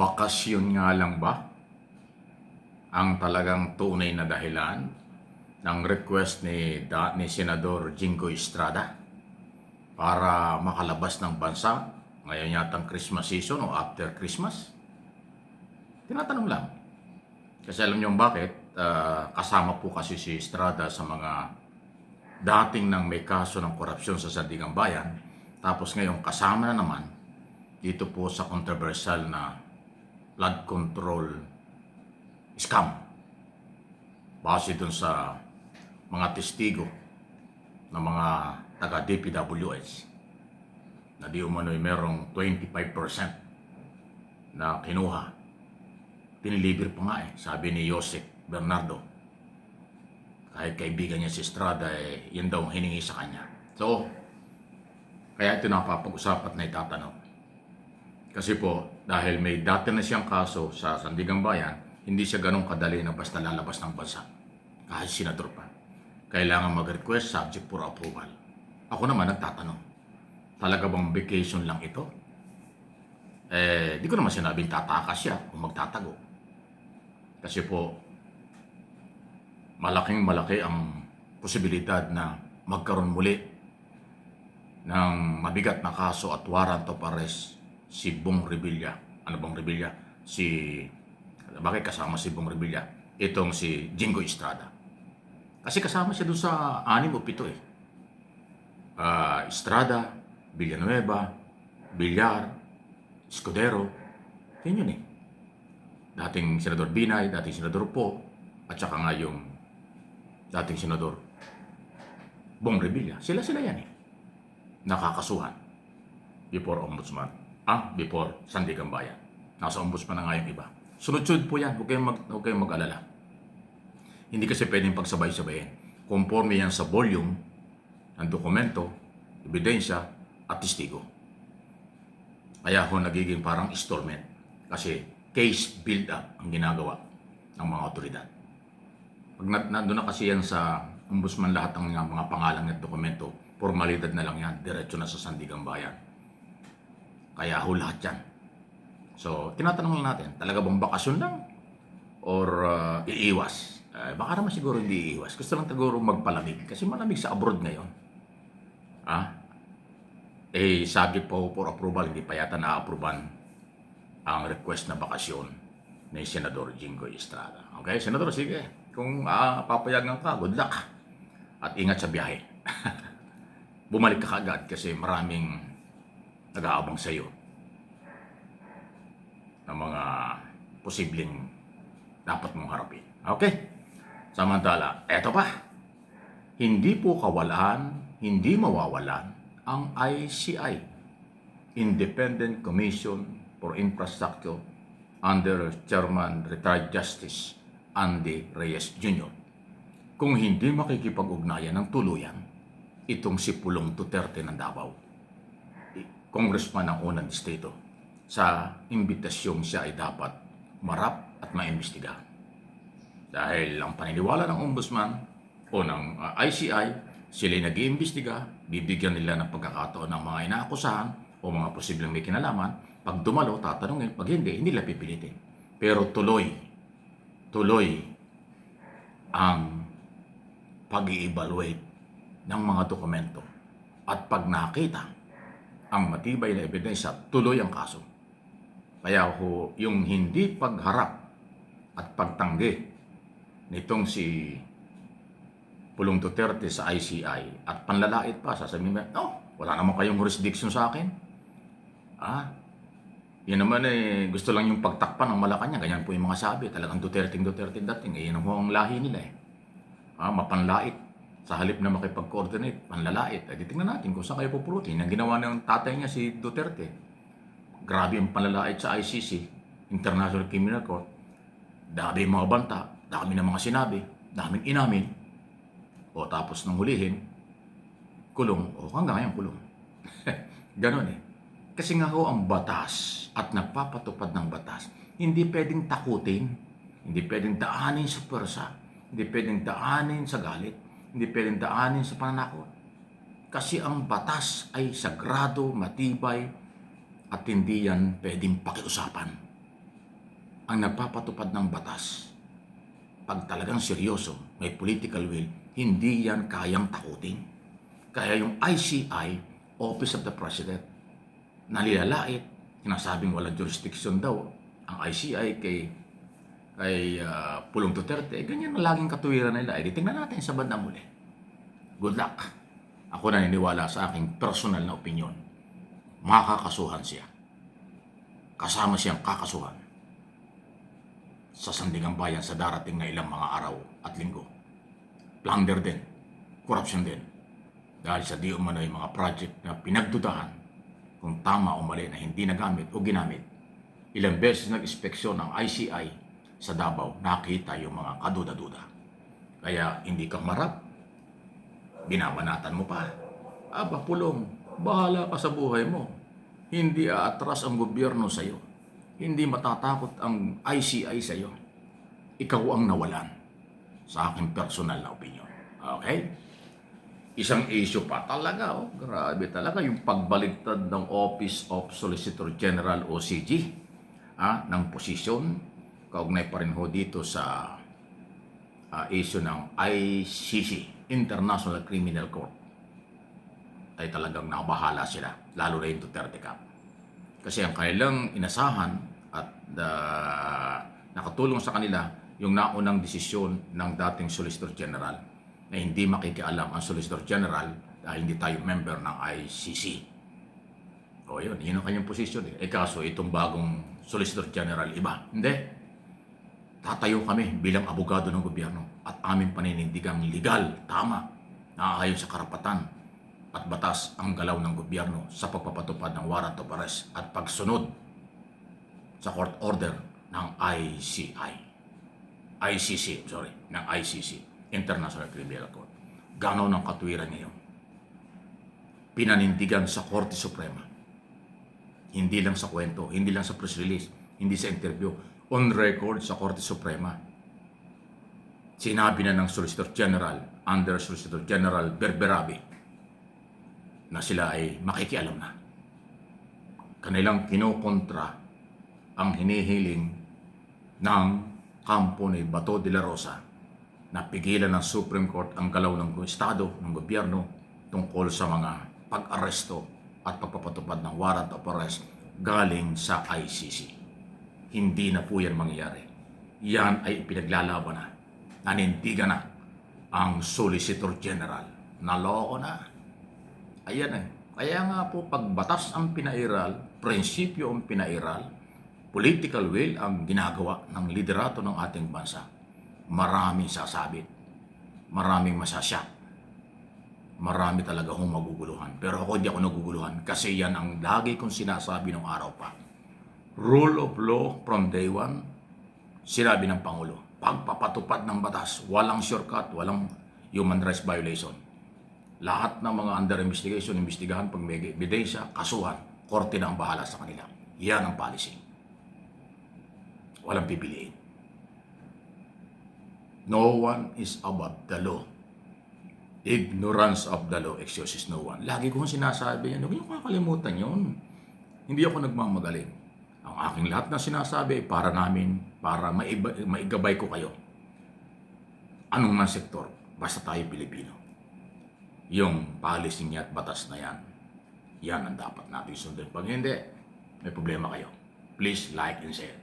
Bakasyon nga lang ba ang talagang tunay na dahilan ng request ni Senador Jingo Estrada para makalabas ng bansa ngayon yatang Christmas season o after Christmas? Tinatanong lang. Kasi alam niyo bakit? Kasama po kasi si Estrada sa mga dating nang may kaso ng korupsyon sa Sandigang Bayan. Tapos ngayon kasama na naman dito po sa controversial na flood control scam. Base dun sa mga testigo ng mga taga-DPWH na di umano'y merong 25% na kinuha. Tiniliber pa nga sabi ni Joseph Bernardo. Kahit kaibigan niya si Estrada, yun daw ang hiningi sa kanya. So, kaya ito napapag-usapan na itatanong. Kasi po, dahil may dati na siyang kaso sa Sandigang Bayan, hindi siya ganun kadali na basta lalabas ng bansa. Kahit senador pa. Kailangan mag-request subject for approval. Ako naman nagtatanong, talaga bang vacation lang ito? Di ko naman sinabing tatakas siya o magtatago. Kasi po, malaki ang posibilidad na magkaroon muli ng mabigat na kaso at warrant of arrest si Bong Revilla. Ano Bong Revilla? Bakit kasama si Bong Revilla? Itong si Jingo Estrada. Kasi kasama siya doon sa 6 o 7 Estrada, Villanueva, Villar, Escudero. Yun yun Dating Senador Binay, dating Senador Po, at saka nga yung dating Senador Bong Revilla. Sila yan nakakasuhan before Ombudsman. Before Sandigang Bayan. Nasa Ombudsman na nga yung iba. Sunod-sunod po yan. Huwag kayong mag-alala. Hindi kasi pwedeng pagsabay-sabayin. Conforme yan sa volume ng dokumento, ebidensya, at testigo. Kaya ho nagiging parang installment. Kasi case build-up ang ginagawa ng mga otoridad. Pag nandun na kasi yan sa Ombudsman lahat ng mga pangalan at dokumento, formalidad na lang yan, diretso na sa Sandigang Bayan. Kaya ho lahat yan. So, tinatanong lang natin, talaga bang bakasyon lang? Or iiwas? Baka naman siguro hindi iiwas. Gusto lang siguro magpalamig. Kasi malamig sa abroad ngayon. Subject po for approval, hindi pa yata na-approvean ang request na bakasyon ni Senador Jingo Estrada. Okay, Senador, sige. Kung papayagan ka, good luck. At ingat sa biyahe. Bumalik ka agad kasi maraming nag-aabang sa iyo ng mga posibleng dapat mong harapin. Okay? Samantala, eto pa. Hindi po kawalan, hindi mawawalan ang ICI, Independent Commission for Infrastructure under Chairman Retired Justice Andy Reyes Jr. Kung hindi makikipag-ugnayan ng tuluyan itong si Pulong Duterte ng Davao, congressman ng unang distrito, sa imbitasyong siya ay dapat marap at maimbestiga. Dahil ang paniniwala ng ombudsman o ng ICI, sila ay nag-iimbestiga, bibigyan nila ng pagkakataon ng mga inaakusahan o mga posibleng may kinalaman. Pag dumalo, tatanungin. Pag hindi nila pipilitin. Pero tuloy ang pag-i-evaluate ng mga dokumento. At pag nakita ang matibay na ebidensya, tuloy ang kaso. Kaya yung hindi pagharap at pagtanggi nitong si Pulong Duterte sa ICI at panlalait pa, sasabihin mo, wala naman kayong jurisdiction sa akin. Yan naman gusto lang yung pagtakpan ng Malacanang. Ganyan po yung mga sabi. Talagang Duterte dating. Yan ang lahi nila mapanlait. Sa halip na makipag-coordinate, panlalait. Tingnan natin kung saan kayo pupulutin. Ang ginawa ng tatay niya si Duterte. Grabe ang panlalait sa ICC, International Criminal Court. Dami mga banta, dami ng mga sinabi, daming inamin. O tapos nang hulihin, kulong. O hanggang ngayon kulong. Ganon Kasi nga ang batas at nagpapatupad ng batas, hindi pwedeng takutin, hindi pwedeng daanin sa pwersa, hindi pwedeng daanin sa galit, hindi pwedeng daanin sa pananakot. Kasi ang batas ay sagrado, matibay, at hindi yan pwedeng pakiusapan. ang nagpapatupad ng batas, pag talagang seryoso, may political will, hindi yan kayang takutin. Kaya yung ICI, Office of the President, nalilalait, sinasabing walang jurisdiction daw ang ICI kay Pulong Duterte. Ganyan ang laging katuwiran nila. Tingnan natin sa bandang muli. Good luck. Ako naniniwala sa aking personal na opinion. Makakasuhan siya. Kasama siyang kakasuhan sa Sandigang Bayan sa darating na ilang mga araw at linggo. Plunder din. Corruption din. Dahil sa di umano'y mga project na pinagdudahan kung tama o mali na hindi nagamit o ginamit. Ilang beses nag-inspeksyon ng ICI sa Davao, nakita yung mga kaduda-duda. Kaya hindi ka marap, binabanatan mo pa. Aba, Pulong, bahala ka sa buhay mo. Hindi aatras ang gobyerno sa iyo. Hindi matatakot ang ICI sa iyo. Ikaw ang nawalan, sa aking personal na opinion. Okay? Isang issue pa talaga, grabe talaga yung pagbaligtad ng Office of Solicitor General OCG ng posisyon. Kaugnay pa rin ho dito sa issue ng ICC, International Criminal Court. Ay talagang nabahala sila, lalo na yung Duterte Cup. Kasi ang kanilang inasahan at nakatulong sa kanila yung naunang desisyon ng dating Solicitor General na hindi makikialam ang Solicitor General dahil hindi tayo member ng ICC. O yun ang kanyang posisyon. Kaso itong bagong Solicitor General, iba. Hindi. Tatayo kami bilang abogado ng gobyerno at aming paninindigang legal, tama, naaayon sa karapatan at batas ang galaw ng gobyerno sa pagpapatupad ng warrant of arrest at pagsunod sa court order ng ng ICC, International Criminal Court. Ganaw ng katwiran ngayon. Pinanindigan sa Korte Suprema. Hindi lang sa kwento, hindi lang sa press release, hindi sa interview, on record sa Korte Suprema. Sinabi na ng Solicitor General, Under Solicitor General Berberabi, na sila ay makikialam na. Kanilang kinokontra ang hinihiling ng kampo ni Bato de la Rosa na pigilan ng Supreme Court ang galaw ng Estado, ng gobyerno tungkol sa mga pag-aresto at pagpapatupad ng warrant of arrest galing sa ICC. Hindi na po yan mangyayari. Yan ay ipinaglalaban na. Nanindigan na ang Solicitor General. Naloko na. Ayan eh. Kaya nga po, pag batas ang pinairal, prinsipyo ang pinairal, political will ang ginagawa ng liderato ng ating bansa, maraming sasabit, maraming masasyak, marami talaga hong maguguluhan. Pero ako hindi ako naguguluhan kasi yan ang lagi kong sinasabi ng araw pa. Rule of law from day one, sinabi ng Pangulo, pagpapatupad ng batas, walang shortcut, walang human rights violation. Lahat ng mga under investigation, investigahan, pag may ebidensya, kasuhan, korte na ang bahala sa kanila. Yan ang policy. Walang pipiliin. No one is above the law. Ignorance of the law excuses no one. Lagi kong sinasabi yan. Huwag niyo kakalimutan yun. Hindi ako nagmamagaling. Ang aking lahat na sinasabi para namin, para maigabay ko kayo. Anong man sektor, basta tayo Pilipino. Yung policy niya at batas na yan, yan ang dapat natin sundin. Pag hindi, may problema kayo. Please like and share.